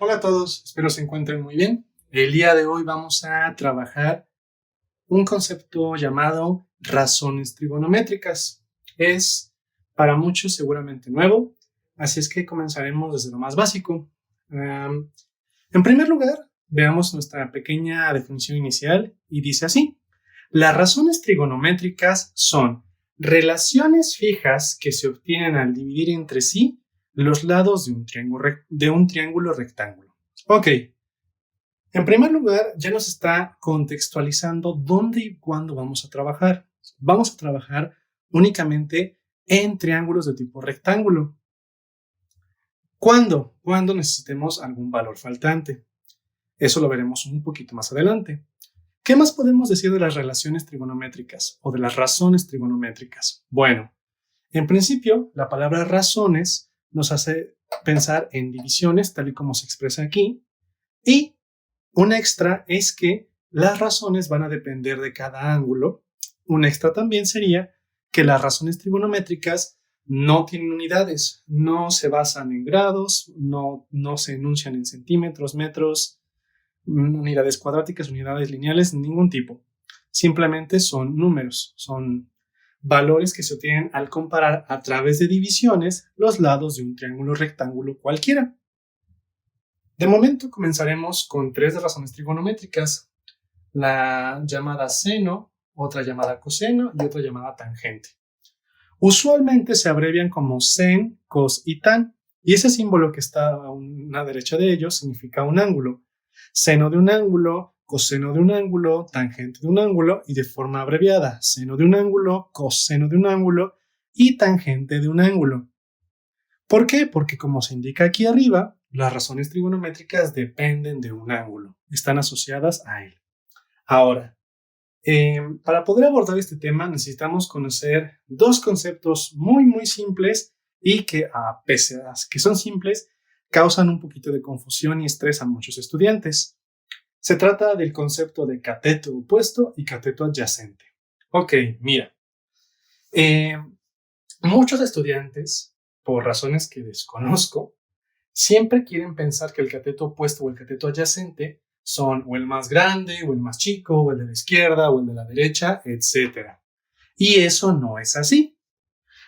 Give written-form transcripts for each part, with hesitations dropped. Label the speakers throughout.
Speaker 1: Hola a todos, espero se encuentren muy bien. El día de hoy vamos a trabajar un concepto llamado razones trigonométricas. Es para muchos seguramente nuevo, así es que comenzaremos desde lo más básico. En primer lugar, veamos nuestra pequeña definición inicial y dice así: las razones trigonométricas son relaciones fijas que se obtienen al dividir entre sí los lados de un triángulo rectángulo. Ok, en primer lugar ya nos está contextualizando dónde y cuándo vamos a trabajar. Vamos a trabajar únicamente en triángulos de tipo rectángulo. ¿Cuándo? Cuando necesitemos algún valor faltante. Eso lo veremos un poquito más adelante. ¿Qué más podemos decir de las relaciones trigonométricas o de las razones trigonométricas? Bueno, en principio, la palabra razones nos hace pensar en divisiones, tal y como se expresa aquí, y un extra es que las razones van a depender de cada ángulo. Un extra también sería que las razones trigonométricas no tienen unidades, no se basan en grados, no se enuncian en centímetros, metros, unidades cuadráticas, unidades lineales, ningún tipo. Simplemente son números, son valores que se obtienen al comparar a través de divisiones los lados de un triángulo rectángulo cualquiera. De momento comenzaremos con tres razones trigonométricas: la llamada seno, otra llamada coseno y otra llamada tangente. Usualmente se abrevian como sen, cos y tan, y ese símbolo que está a una derecha de ellos significa un ángulo. Seno de un ángulo, coseno de un ángulo, tangente de un ángulo y de forma abreviada, seno de un ángulo, coseno de un ángulo y tangente de un ángulo. ¿Por qué? Porque como se indica aquí arriba, las razones trigonométricas dependen de un ángulo, están asociadas a él. Ahora, para poder abordar este tema necesitamos conocer dos conceptos muy simples y que, a pesar de que son simples, causan un poquito de confusión y estrés a muchos estudiantes. Se trata del concepto de cateto opuesto y cateto adyacente. Ok, mira. Muchos estudiantes, por razones que desconozco, siempre quieren pensar que el cateto opuesto o el cateto adyacente son o el más grande, o el más chico, o el de la izquierda, o el de la derecha, etc. Y eso no es así.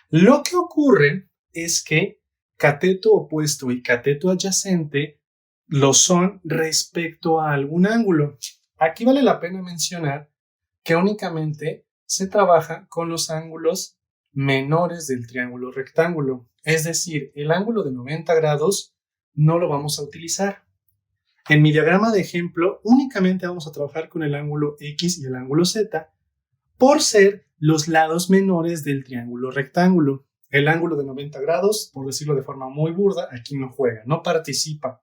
Speaker 1: Lo que ocurre es que cateto opuesto y cateto adyacente lo son respecto a algún ángulo. Aquí vale la pena mencionar que únicamente se trabaja con los ángulos menores del triángulo rectángulo. Es decir, el ángulo de 90 grados no lo vamos a utilizar. En mi diagrama de ejemplo, únicamente vamos a trabajar con el ángulo X y el ángulo Z por ser los lados menores del triángulo rectángulo. El ángulo de 90 grados, por decirlo de forma muy burda, aquí no juega, no participa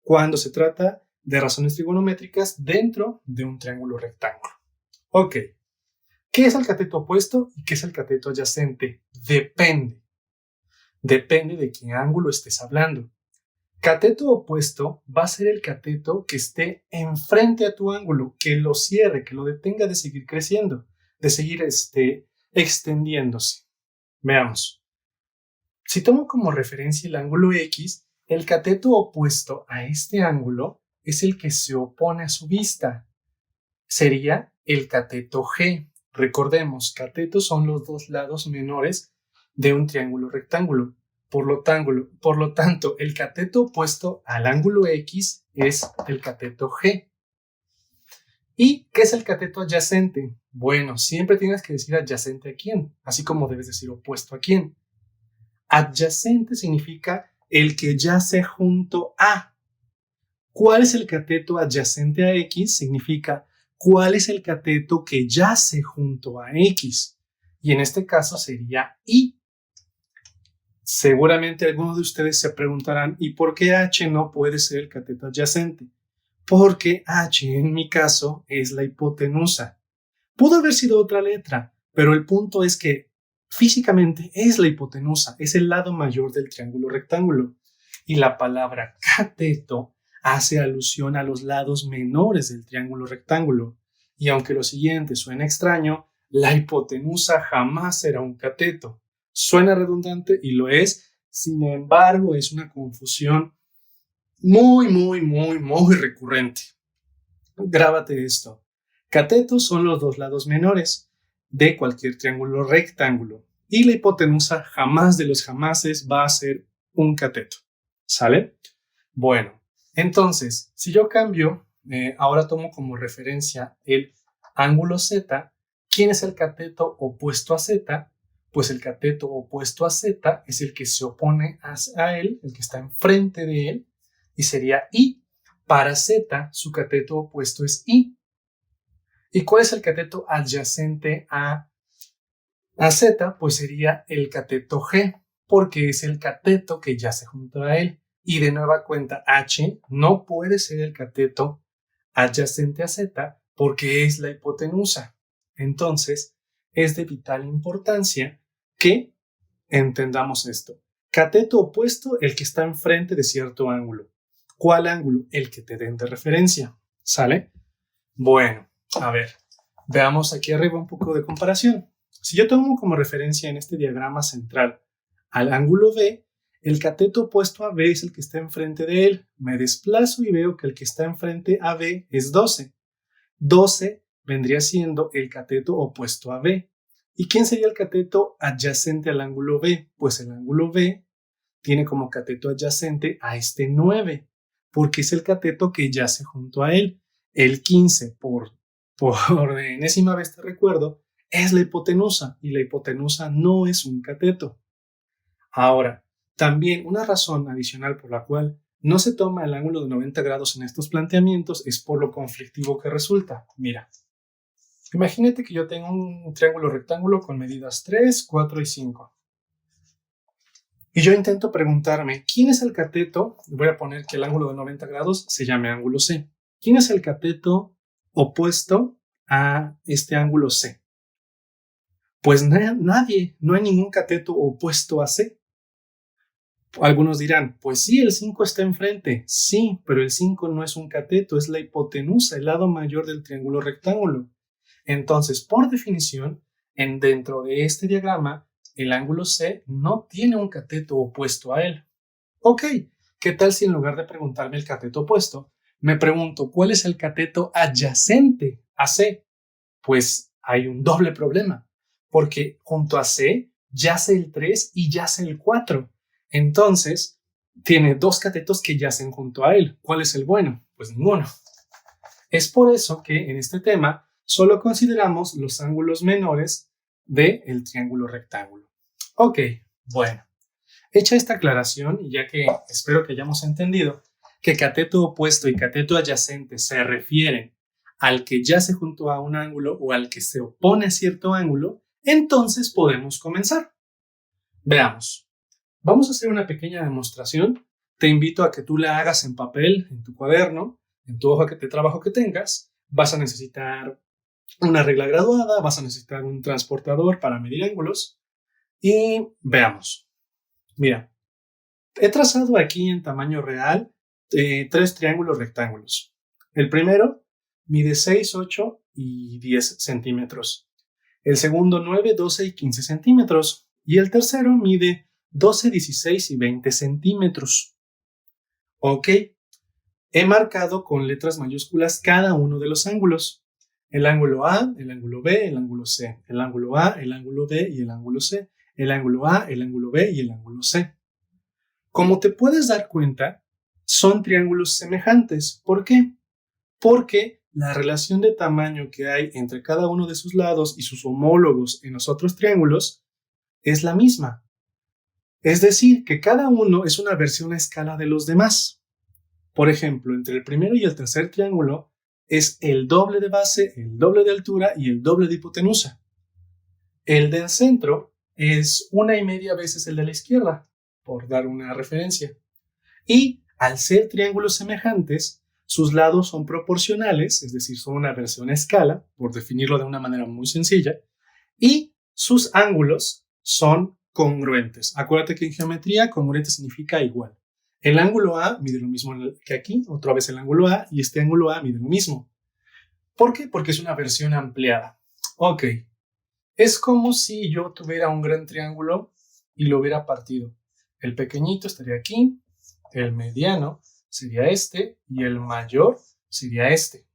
Speaker 1: cuando se trata de razones trigonométricas dentro de un triángulo rectángulo. Ok, ¿qué es el cateto opuesto y qué es el cateto adyacente? Depende de qué ángulo estés hablando. Cateto opuesto va a ser el cateto que esté enfrente a tu ángulo, que lo cierre, que lo detenga de seguir creciendo, de seguir extendiéndose. Veamos. Si tomo como referencia el ángulo X, el cateto opuesto a este ángulo es el que se opone a su vista. Sería el cateto G. Recordemos, catetos son los dos lados menores de un triángulo rectángulo. Por lo tanto, el cateto opuesto al ángulo X es el cateto G. ¿Y qué es el cateto adyacente? Bueno, siempre tienes que decir adyacente a quién, así como debes decir opuesto a quién. Adyacente significa el que yace junto a. ¿Cuál es el cateto adyacente a X? Significa cuál es el cateto que yace junto a X. Y en este caso sería Y. Seguramente algunos de ustedes se preguntarán, ¿y por qué H no puede ser el cateto adyacente? Porque H, en mi caso, es la hipotenusa. Pudo haber sido otra letra, pero el punto es que físicamente es la hipotenusa, es el lado mayor del triángulo rectángulo. Y la palabra cateto hace alusión a los lados menores del triángulo rectángulo. Y aunque lo siguiente suena extraño, la hipotenusa jamás será un cateto. Suena redundante y lo es, sin embargo, es una confusión muy recurrente. Grábate esto. Catetos son los dos lados menores de cualquier triángulo rectángulo y la hipotenusa jamás de los jamases va a ser un cateto. ¿Sale? Bueno, entonces, si yo cambio, ahora tomo como referencia el ángulo Z, ¿quién es el cateto opuesto a Z? Pues el cateto opuesto a Z es el que se opone a él, el que está enfrente de él, y sería I. Para Z, su cateto opuesto es I. ¿Y cuál es el cateto adyacente a Z? Pues sería el cateto G, porque es el cateto que yace junto a él. Y de nueva cuenta, H no puede ser el cateto adyacente a Z porque es la hipotenusa. Entonces, es de vital importancia que entendamos esto. Cateto opuesto, el que está enfrente de cierto ángulo. ¿Cuál ángulo? El que te den de referencia. ¿Sale? Bueno, a ver, veamos aquí arriba un poco de comparación. Si yo tomo como referencia en este diagrama central al ángulo B, el cateto opuesto a B es el que está enfrente de él. Me desplazo y veo que el que está enfrente a B es 12. 12 vendría siendo el cateto opuesto a B. ¿Y quién sería el cateto adyacente al ángulo B? Pues el ángulo B tiene como cateto adyacente a este 9, porque es el cateto que yace junto a él. El 15, por enésima vez te recuerdo, es la hipotenusa, y la hipotenusa no es un cateto. Ahora, también una razón adicional por la cual no se toma el ángulo de 90 grados en estos planteamientos es por lo conflictivo que resulta. Mira, imagínate que yo tengo un triángulo rectángulo con medidas 3, 4 y 5. Y yo intento preguntarme, ¿quién es el cateto? Voy a poner que el ángulo de 90 grados se llame ángulo C. ¿Quién es el cateto opuesto a este ángulo C? Pues nadie, no hay ningún cateto opuesto a C. Algunos dirán, pues sí, el 5 está enfrente. Sí, pero el 5 no es un cateto, es la hipotenusa, el lado mayor del triángulo rectángulo. Entonces, por definición, dentro de este diagrama, el ángulo C no tiene un cateto opuesto a él. Ok, ¿qué tal si en lugar de preguntarme el cateto opuesto, me pregunto cuál es el cateto adyacente a C? Pues hay un doble problema, porque junto a C yace el 3 y yace el 4. Entonces, tiene dos catetos que yacen junto a él. ¿Cuál es el bueno? Pues ninguno. Es por eso que en este tema solo consideramos los ángulos menores del triángulo rectángulo. Ok, bueno. Hecha esta aclaración, y ya que espero que hayamos entendido que cateto opuesto y cateto adyacente se refieren al que yace junto a un ángulo o al que se opone a cierto ángulo, entonces podemos comenzar. Veamos. Vamos a hacer una pequeña demostración. Te invito a que tú la hagas en papel, en tu cuaderno, en tu hoja de trabajo que tengas. Vas a necesitar una regla graduada, vas a necesitar un transportador para medir ángulos. Y veamos. Mira, he trazado aquí en tamaño real 3 triángulos rectángulos. El primero mide 6, 8 y 10 centímetros. El segundo 9, 12 y 15 centímetros. Y el tercero mide 12, 16 y 20 centímetros. Ok, he marcado con letras mayúsculas cada uno de los ángulos. El ángulo A, el ángulo B, el ángulo C. El ángulo A, el ángulo B y el ángulo C. El ángulo A, el ángulo B y el ángulo C. Como te puedes dar cuenta, son triángulos semejantes. ¿Por qué? Porque la relación de tamaño que hay entre cada uno de sus lados y sus homólogos en los otros triángulos es la misma. Es decir, que cada uno es una versión a escala de los demás. Por ejemplo, entre el primero y el tercer triángulo es el doble de base, el doble de altura y el doble de hipotenusa. El del centro es 1,5 veces el de la izquierda, por dar una referencia. Y al ser triángulos semejantes, sus lados son proporcionales, es decir, son una versión a escala, por definirlo de una manera muy sencilla, y sus ángulos son congruentes. Acuérdate que en geometría congruente significa igual. El ángulo A mide lo mismo que aquí, otra vez el ángulo A, y este ángulo A mide lo mismo. ¿Por qué? Porque es una versión ampliada. Ok, es como si yo tuviera un gran triángulo y lo hubiera partido. El pequeñito estaría aquí, el mediano sería este y el mayor sería este.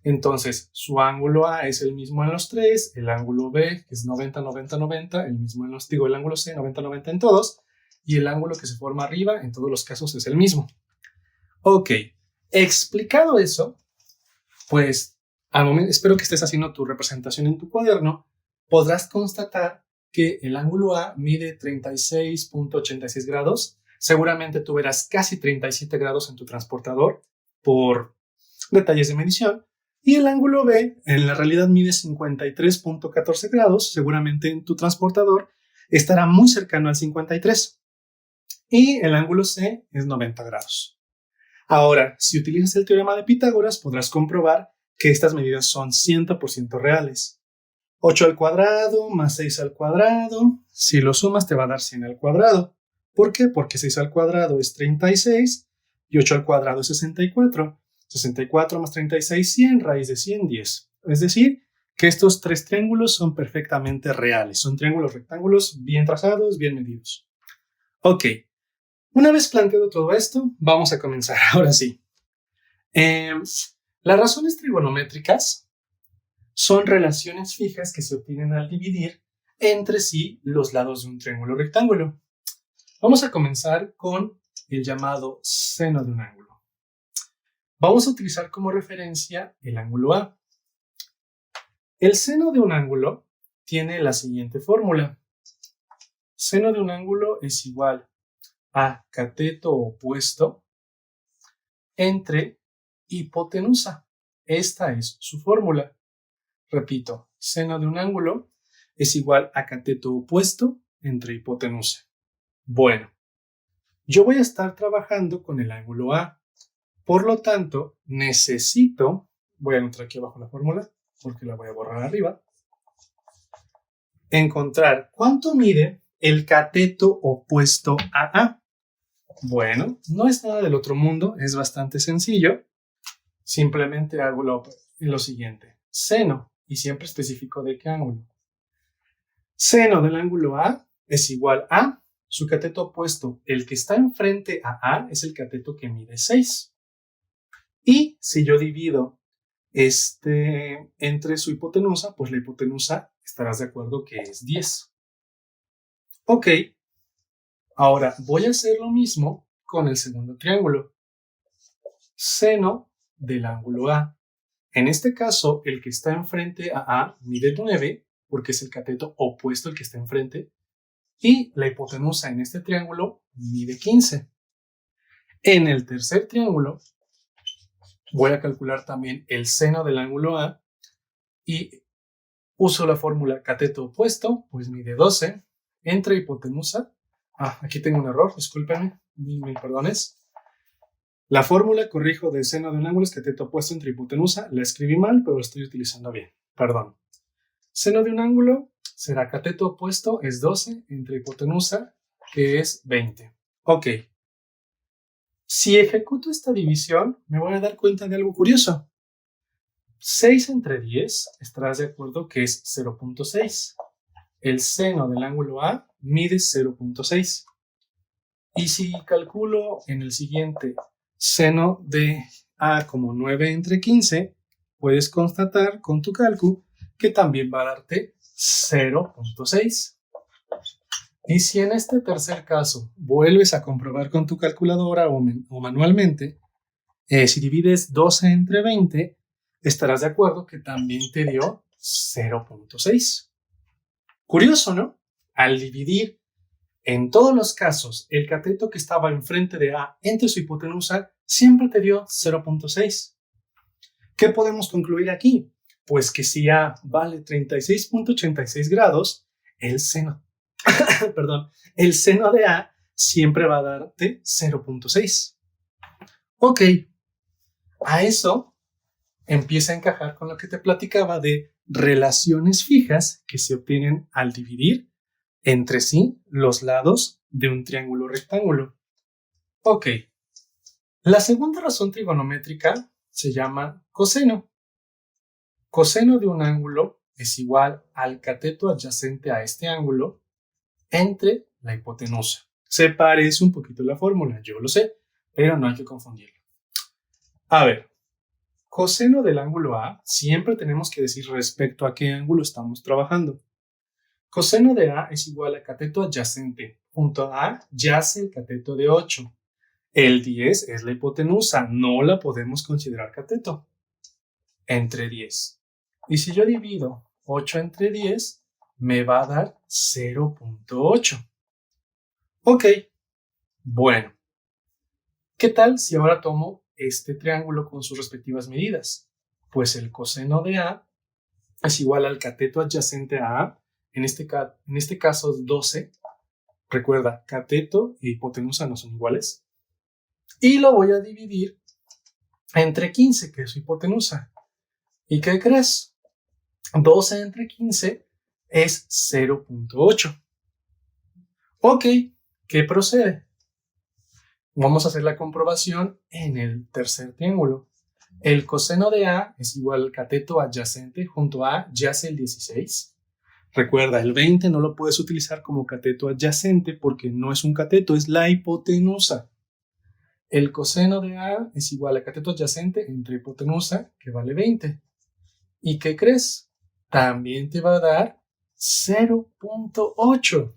Speaker 1: Entonces, su ángulo A es el mismo en los tres, el ángulo B, que es 90, 90, 90, el mismo en los, el ángulo C, 90, 90 en todos, y el ángulo que se forma arriba, en todos los casos, es el mismo. Ok, explicado eso, pues, al momento, espero que estés haciendo tu representación en tu cuaderno, podrás constatar que el ángulo A mide 36.86 grados. Seguramente tú verás casi 37 grados en tu transportador por detalles de medición. Y el ángulo B en la realidad mide 53.14 grados. Seguramente en tu transportador estará muy cercano al 53. Y el ángulo C es 90 grados. Ahora, si utilizas el teorema de Pitágoras, podrás comprobar que estas medidas son 100% reales. 8 al cuadrado más 6 al cuadrado, si lo sumas te va a dar 100 al cuadrado. ¿Por qué? Porque 6 al cuadrado es 36 y 8 al cuadrado es 64. 64 más 36, 100, raíz de 100, 10. Es decir, que estos tres triángulos son perfectamente reales. Son triángulos rectángulos bien trazados, bien medidos. Ok, una vez planteado todo esto, vamos a comenzar. Ahora sí. Las razones trigonométricas son relaciones fijas que se obtienen al dividir entre sí los lados de un triángulo rectángulo. Vamos a comenzar con el llamado seno de un ángulo. Vamos a utilizar como referencia el ángulo A. El seno de un ángulo tiene la siguiente fórmula. Seno de un ángulo es igual a cateto opuesto entre hipotenusa. Esta es su fórmula. Repito, seno de un ángulo es igual a cateto opuesto entre hipotenusa. Bueno, yo voy a estar trabajando con el ángulo A. Por lo tanto, necesito, voy a anotar aquí abajo la fórmula porque la voy a borrar arriba, encontrar cuánto mide el cateto opuesto a A. Bueno, no es nada del otro mundo, es bastante sencillo. Simplemente hago lo siguiente. Seno, y siempre especifico de qué ángulo. Seno del ángulo A es igual a su cateto opuesto. El que está enfrente a A es el cateto que mide 6. Y si yo divido entre su hipotenusa, pues la hipotenusa estarás de acuerdo que es 10. Ok, ahora voy a hacer lo mismo con el segundo triángulo. Seno del ángulo A. En este caso, el que está enfrente a A mide 9, porque es el cateto opuesto al que está enfrente, y la hipotenusa en este triángulo mide 15. En el tercer triángulo, voy a calcular también el seno del ángulo A y uso la fórmula cateto opuesto, pues mide 12, entre hipotenusa. Aquí tengo un error, discúlpenme, mil perdones. La fórmula, corrijo, del seno de un ángulo es cateto opuesto entre hipotenusa. La escribí mal, pero lo estoy utilizando bien. Perdón. Seno de un ángulo será cateto opuesto, es 12, entre hipotenusa, que es 20. Ok. Si ejecuto esta división, me voy a dar cuenta de algo curioso. 6 entre 10, estarás de acuerdo que es 0.6. El seno del ángulo A mide 0.6. Y si calculo en el siguiente seno de A como 9 entre 15, puedes constatar con tu cálculo que también va a darte 0.6. Y si en este tercer caso vuelves a comprobar con tu calculadora o manualmente, si divides 12 entre 20, estarás de acuerdo que también te dio 0.6. Curioso, ¿no? Al dividir en todos los casos, el cateto que estaba enfrente de A entre su hipotenusa siempre te dio 0.6. ¿Qué podemos concluir aquí? Pues que si A vale 36.86 grados, el seno, el seno de A siempre va a darte 0.6. Ok, a eso empieza a encajar con lo que te platicaba de relaciones fijas que se obtienen al dividir entre sí los lados de un triángulo rectángulo. Ok, la segunda razón trigonométrica se llama coseno. Coseno de un ángulo es igual al cateto adyacente a este ángulo entre la hipotenusa. Se parece un poquito la fórmula, yo lo sé, pero no hay que confundirlo. A ver, coseno del ángulo A, siempre tenemos que decir respecto a qué ángulo estamos trabajando. Coseno de A es igual a cateto adyacente. Junto a A yace el cateto de 8. El 10 es la hipotenusa, no la podemos considerar cateto. Entre 10. Y si yo divido 8 entre 10, me va a dar 0.8. Ok, bueno. ¿Qué tal si ahora tomo este triángulo con sus respectivas medidas? Pues el coseno de A es igual al cateto adyacente a A, en este caso 12. Recuerda, cateto e hipotenusa no son iguales. Y lo voy a dividir entre 15, que es su hipotenusa. ¿Y qué crees? 12 entre 15 es 0.8. Ok, ¿qué procede? Vamos a hacer la comprobación en el tercer triángulo. El coseno de A es igual al cateto adyacente. Junto a A yace el 16. Recuerda, el 20 no lo puedes utilizar como cateto adyacente porque no es un cateto, es la hipotenusa. El coseno de A es igual a cateto adyacente entre hipotenusa, que vale 20. ¿Y qué crees? También te va a dar 0.8.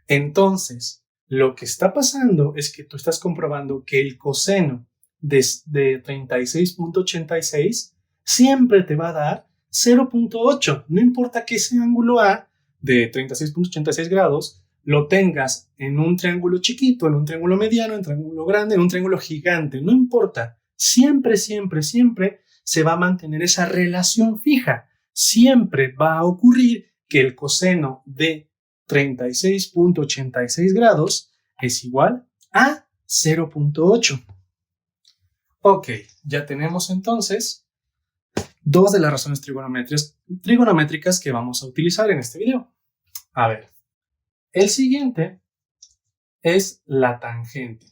Speaker 1: Entonces, lo que está pasando es que tú estás comprobando que el coseno de 36.86 siempre te va a dar 0.8. No importa que ese ángulo A de 36.86 grados lo tengas en un triángulo chiquito, en un triángulo mediano, en un triángulo grande, en un triángulo gigante. No importa. Siempre, siempre, siempre se va a mantener esa relación fija. Siempre va a ocurrir que el coseno de 36.86 grados es igual a 0.8. Ok, ya tenemos entonces dos de las razones trigonométricas que vamos a utilizar en este video. A ver, el siguiente es la tangente.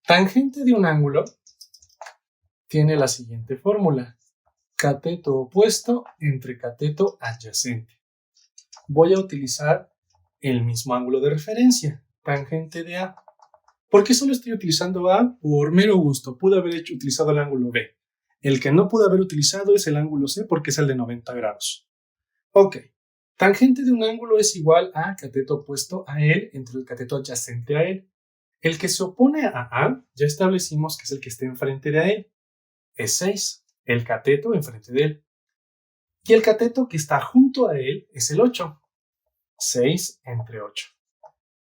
Speaker 1: Tangente de un ángulo tiene la siguiente fórmula: cateto opuesto entre cateto adyacente. Voy a utilizar el mismo ángulo de referencia, tangente de A. ¿Por qué solo estoy utilizando A? Por mero gusto. Pude haber utilizado el ángulo B. El que no pude haber utilizado es el ángulo C porque es el de 90 grados. Ok. Tangente de un ángulo es igual a cateto opuesto a él entre el cateto adyacente a él. El que se opone a A, ya establecimos que es el que esté enfrente de él. Es 6. El cateto enfrente de él. Y el cateto que está junto a él es el 8. 6 entre 8.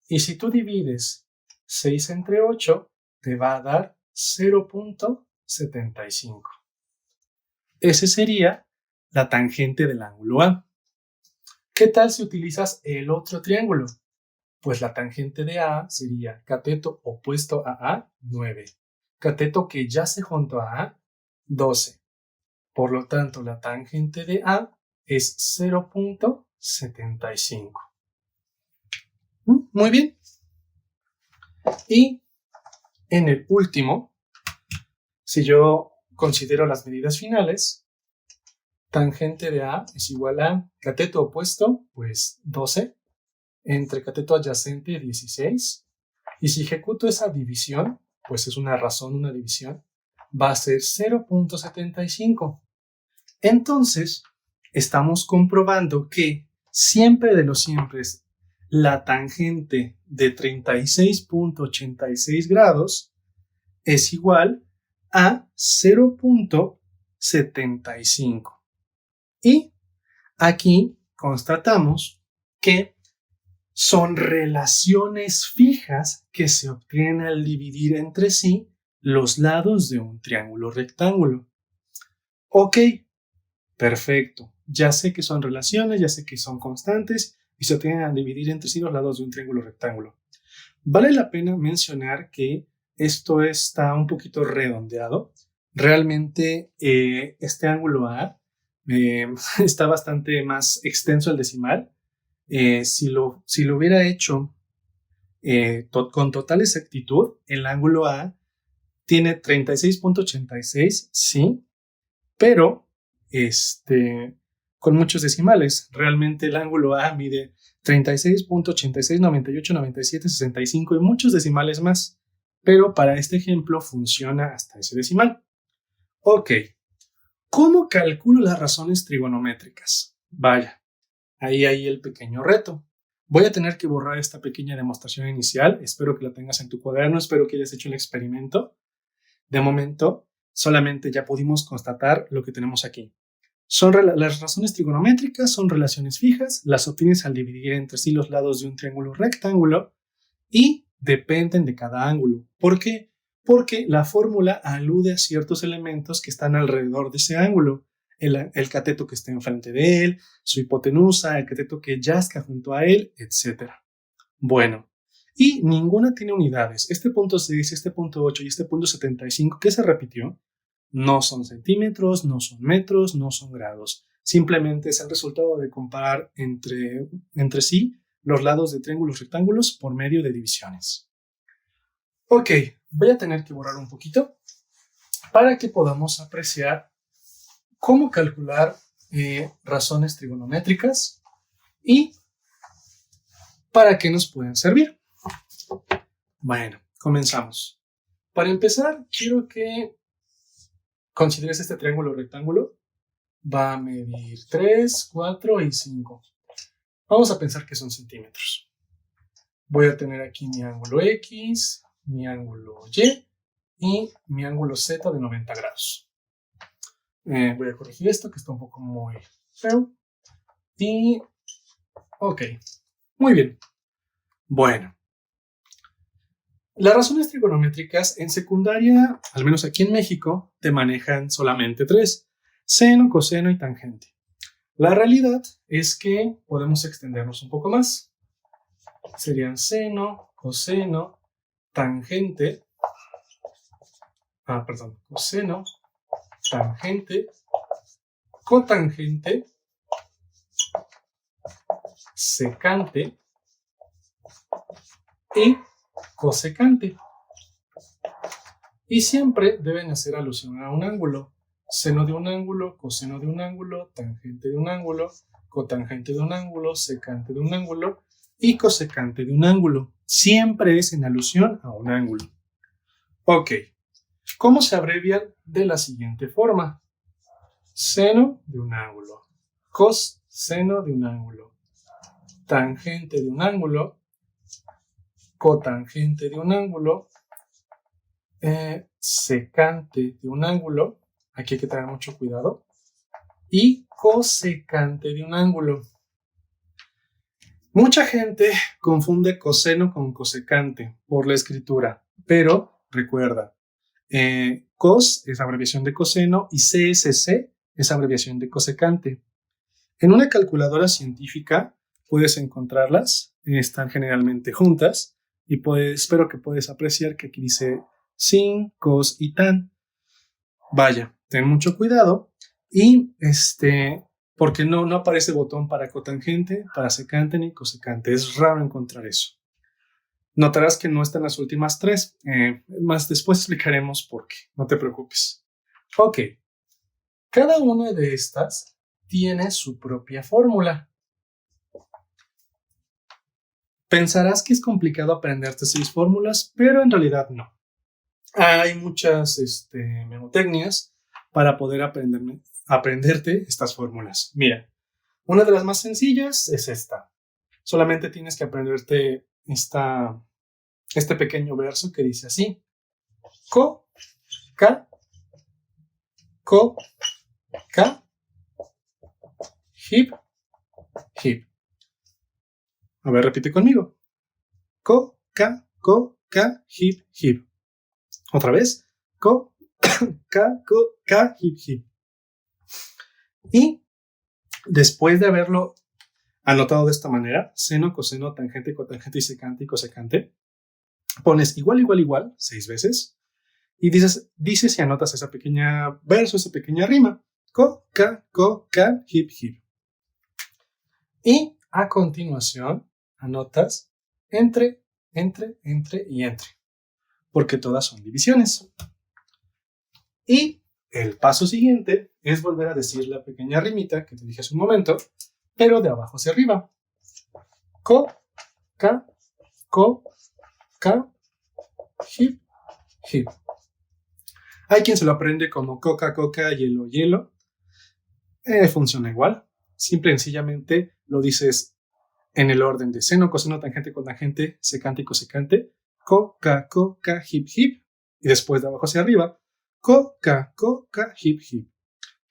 Speaker 1: Y si tú divides 6 entre 8, te va a dar 0.75. Ese sería la tangente del ángulo A. ¿Qué tal si utilizas el otro triángulo? Pues la tangente de A sería cateto opuesto a A, 9. Cateto que yace junto a A, 12. Por lo tanto, la tangente de A es 0.75. Muy bien. Y en el último, si yo considero las medidas finales, tangente de A es igual a cateto opuesto, pues 12, entre cateto adyacente 16. Y si ejecuto esa división, pues es una razón, una división, va a ser 0.75. Entonces, estamos comprobando que siempre de los siempre la tangente de 36.86 grados es igual a 0.75. Y aquí constatamos que son relaciones fijas que se obtienen al dividir entre sí los lados de un triángulo rectángulo. Ok, perfecto. Ya sé que son relaciones, ya sé que son constantes y se obtienen al dividir entre sí los lados de un triángulo rectángulo. Vale la pena mencionar que esto está un poquito redondeado. Realmente este ángulo A está bastante más extenso el decimal. Si lo hubiera hecho con total exactitud, el ángulo A tiene 36.86, sí, pero con muchos decimales. Realmente el ángulo A mide 36.86, 98, 97, 65 y muchos decimales más. pero para este ejemplo funciona hasta ese decimal. Ok, ¿cómo calculo las razones trigonométricas? Vaya, ahí hay el pequeño reto. Voy a tener que borrar esta pequeña demostración inicial. Espero que la tengas en tu cuaderno, espero que hayas hecho el experimento. De momento, solamente ya pudimos constatar lo que tenemos aquí. Las razones trigonométricas son relaciones fijas, las obtienes al dividir entre sí los lados de un triángulo rectángulo y dependen de cada ángulo. ¿Por qué? Porque la fórmula alude a ciertos elementos que están alrededor de ese ángulo. El cateto que está enfrente de él, su hipotenusa, el cateto que yazca junto a él, etc. Bueno, y ninguna tiene unidades. Este punto 6, este punto 8 y este punto 75, ¿qué se repitió? No son centímetros, no son metros, no son grados. Simplemente es el resultado de comparar entre sí los lados de triángulos rectángulos por medio de divisiones. Ok, voy a tener que borrar un poquito para que podamos apreciar cómo calcular razones trigonométricas y para qué nos pueden servir. Bueno, comenzamos. Para empezar, quiero que consideres este triángulo rectángulo. Va a medir 3, 4 y 5. Vamos a pensar que son centímetros. Voy a tener aquí mi ángulo X, mi ángulo Y mi ángulo Z de 90 grados. Voy a corregir esto que está un poco muy feo. Y, ok, muy bien. Bueno, las razones trigonométricas en secundaria, al menos aquí en México, te manejan solamente 3: seno, coseno y tangente. La realidad es que podemos extendernos un poco más. Serían seno, coseno, tangente, coseno, tangente, cotangente, secante y cosecante. Y siempre deben hacer alusión a un ángulo. Seno de un ángulo, coseno de un ángulo, tangente de un ángulo, cotangente de un ángulo, secante de un ángulo y cosecante de un ángulo. Siempre es en alusión a un ángulo. Ok, ¿cómo se abrevia de la siguiente forma? Seno de un ángulo, coseno de un ángulo, tangente de un ángulo, cotangente de un ángulo, secante de un ángulo, aquí hay que tener mucho cuidado, y cosecante de un ángulo. Mucha gente confunde coseno con cosecante por la escritura, pero recuerda, cos es abreviación de coseno y CSC es abreviación de cosecante. En una calculadora científica puedes encontrarlas, están generalmente juntas, y espero que puedas apreciar que aquí dice sin, cos y tan. Vaya, ten mucho cuidado y porque no aparece botón para cotangente, para secante ni cosecante. Es raro encontrar eso. Notarás que no están las últimas 3. Más después explicaremos por qué. No te preocupes. Ok. Cada una de estas tiene su propia fórmula. Pensarás que es complicado aprenderte 6 fórmulas, pero en realidad no. Hay muchas memotecnias para poder aprenderte estas fórmulas. Mira, una de las más sencillas es esta. Solamente tienes que aprenderte este pequeño verso que dice así: co, ca, hip, hip. A ver, repite conmigo. Co, ca, hip, hip. Otra vez. Co, ca, hip, hip. Y después de haberlo anotado de esta manera, seno, coseno, tangente, cotangente y secante y cosecante, pones igual 6 veces y dices y anotas esa pequeña verso, esa pequeña rima. Co, ca, hip, hip. Y a continuación anotas entre y entre, porque todas son divisiones. Y el paso siguiente es volver a decir la pequeña rimita que te dije hace un momento, pero de abajo hacia arriba. Co, ca, hip, hip. Hay quien se lo aprende como coca, coca, hielo, hielo. Funciona igual. Simple y sencillamente lo dices en el orden de seno, coseno, tangente, cotangente, secante y cosecante. Coca, coca, hip, hip. Y después de abajo hacia arriba. Coca, coca, hip, hip.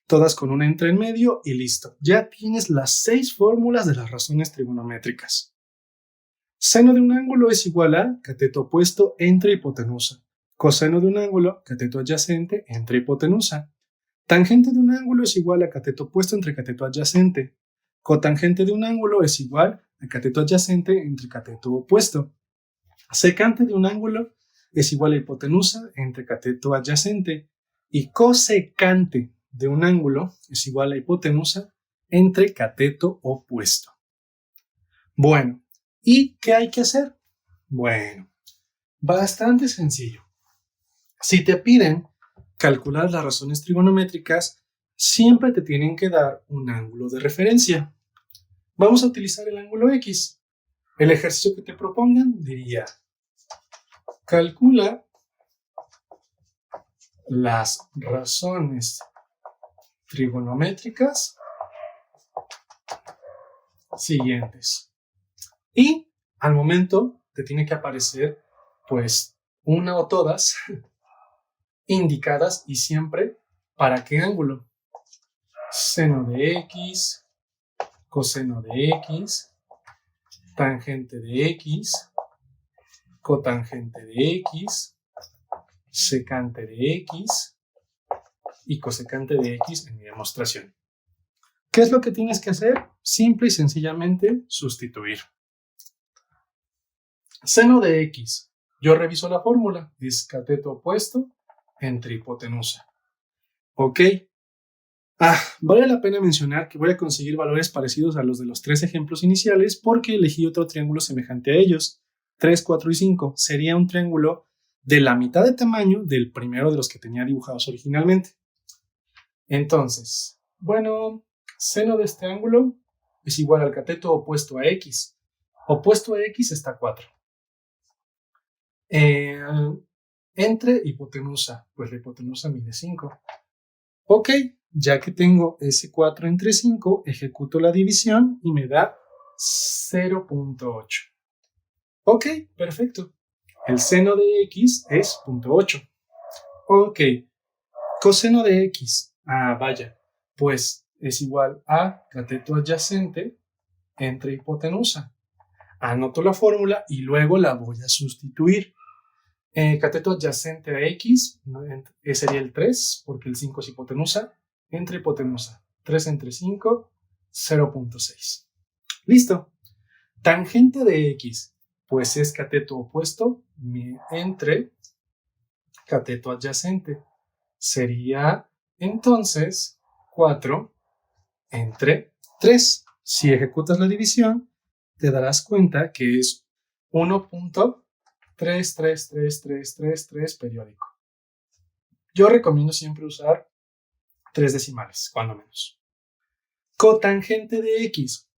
Speaker 1: Todas con una entre en medio y listo. Ya tienes las 6 fórmulas de las razones trigonométricas. Seno de un ángulo es igual a cateto opuesto entre hipotenusa. Coseno de un ángulo, cateto adyacente entre hipotenusa. Tangente de un ángulo es igual a cateto opuesto entre cateto adyacente. Cotangente de un ángulo es igual a cateto adyacente entre cateto opuesto. Secante de un ángulo es igual a hipotenusa entre cateto adyacente. Y cosecante de un ángulo es igual a hipotenusa entre cateto opuesto. Bueno, ¿y qué hay que hacer? Bueno, bastante sencillo. Si te piden calcular las razones trigonométricas, siempre te tienen que dar un ángulo de referencia. Vamos a utilizar el ángulo X. El ejercicio que te propongan diría: calcula las razones trigonométricas siguientes. Y al momento te tiene que aparecer, pues, una o todas indicadas y siempre para qué ángulo. Seno de X, coseno de X, tangente de X, cotangente de X, secante de X y cosecante de X en mi demostración. ¿Qué es lo que tienes que hacer? Simple y sencillamente sustituir. Seno de X. Yo reviso la fórmula. Es cateto opuesto entre hipotenusa. Ok. Vale la pena mencionar que voy a conseguir valores parecidos a los de los 3 ejemplos iniciales porque elegí otro triángulo semejante a ellos. 3, 4 y 5. Sería un triángulo de la mitad de tamaño del primero de los que tenía dibujados originalmente. Entonces, bueno, seno de este ángulo es igual al cateto opuesto a X. Opuesto a X está 4. Entre hipotenusa, pues la hipotenusa mide 5. Ok, ya que tengo ese 4 entre 5, ejecuto la división y me da 0.8. Ok, perfecto. El seno de X es 0.8. Ok, coseno de X. Vaya, pues es igual a cateto adyacente entre hipotenusa. Anoto la fórmula y luego la voy a sustituir. Cateto adyacente a X sería el 3, porque el 5 es hipotenusa, entre hipotenusa. 3 entre 5, 0.6. Listo. Tangente de X, pues es cateto opuesto entre cateto adyacente. Sería entonces 4 entre 3. Si ejecutas la división, te darás cuenta que es 1.33333 periódico. Yo recomiendo siempre usar 3 decimales, cuando menos. Cotangente de X.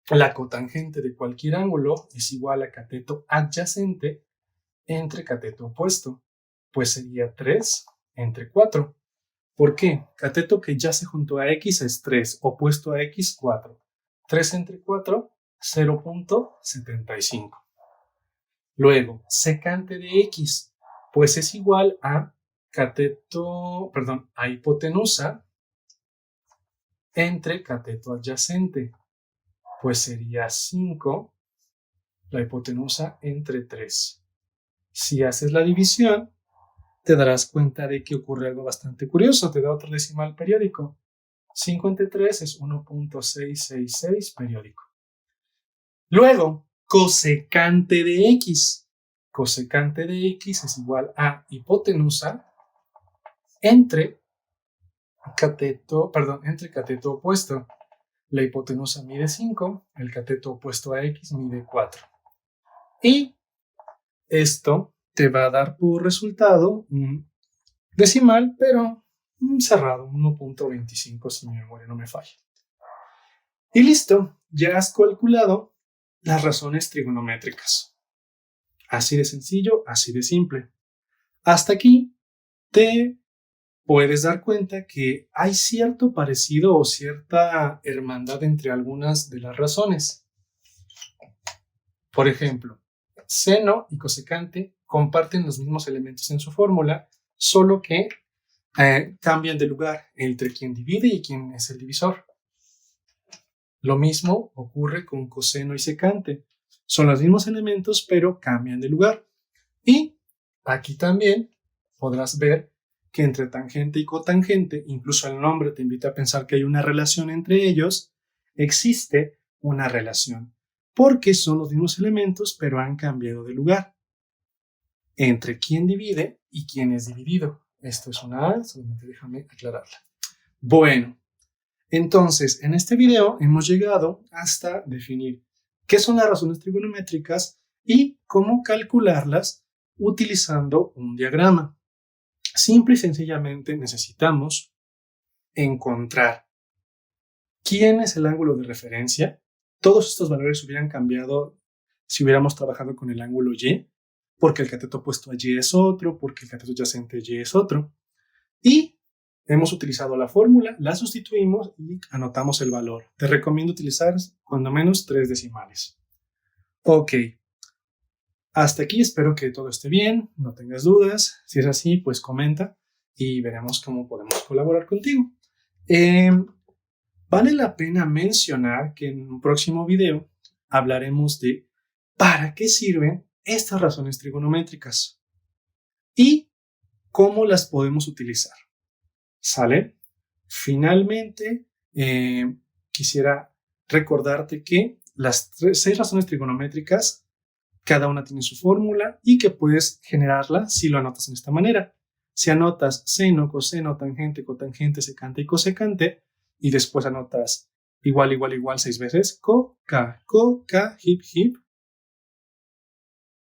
Speaker 1: La cotangente de cualquier ángulo es igual a cateto adyacente entre cateto opuesto, pues sería 3 entre 4. ¿Por qué? Cateto que yace junto a X es 3, opuesto a X 4. 3 entre 4, 0.75. Luego, secante de X, pues es igual a a hipotenusa entre cateto adyacente, pues sería 5, la hipotenusa entre 3. Si haces la división, te darás cuenta de que ocurre algo bastante curioso, te da otro decimal periódico. 5 entre 3 es 1.666 periódico. Luego, cosecante de X. Cosecante de X es igual a hipotenusa entre cateto opuesto. La hipotenusa mide 5, el cateto opuesto a X mide 4. Y esto te va a dar por resultado un decimal, pero cerrado, 1.25 si mi memoria no me falla. Y listo, ya has calculado las razones trigonométricas. Así de sencillo, así de simple. Hasta aquí te puedes dar cuenta que hay cierto parecido o cierta hermandad entre algunas de las razones. Por ejemplo, seno y cosecante comparten los mismos elementos en su fórmula, solo que cambian de lugar entre quien divide y quien es el divisor. Lo mismo ocurre con coseno y secante. Son los mismos elementos, pero cambian de lugar. Y aquí también podrás ver que entre tangente y cotangente, incluso el nombre te invita a pensar que hay una relación entre ellos, existe una relación, porque son los mismos elementos, pero han cambiado de lugar. Entre quién divide y quién es dividido. Esto es una A, solamente déjame aclararla. Bueno, entonces, en este video hemos llegado hasta definir qué son las razones trigonométricas y cómo calcularlas utilizando un diagrama. Simple y sencillamente necesitamos encontrar quién es el ángulo de referencia. Todos estos valores hubieran cambiado si hubiéramos trabajado con el ángulo Y, porque el cateto opuesto a Y es otro, porque el cateto adyacente a Y es otro. Y hemos utilizado la fórmula, la sustituimos y anotamos el valor. Te recomiendo utilizar cuando menos 3 decimales. Ok. Hasta aquí espero que todo esté bien, no tengas dudas. Si es así, pues comenta y veremos cómo podemos colaborar contigo. Vale la pena mencionar que en un próximo video hablaremos de para qué sirven estas razones trigonométricas y cómo las podemos utilizar. ¿Sale? Finalmente, quisiera recordarte que las 6 razones trigonométricas, cada una tiene su fórmula y que puedes generarla si lo anotas en esta manera. Si anotas seno, coseno, tangente, cotangente, secante y cosecante, y después anotas igual, igual, igual 6 veces, co, ca, hip, hip,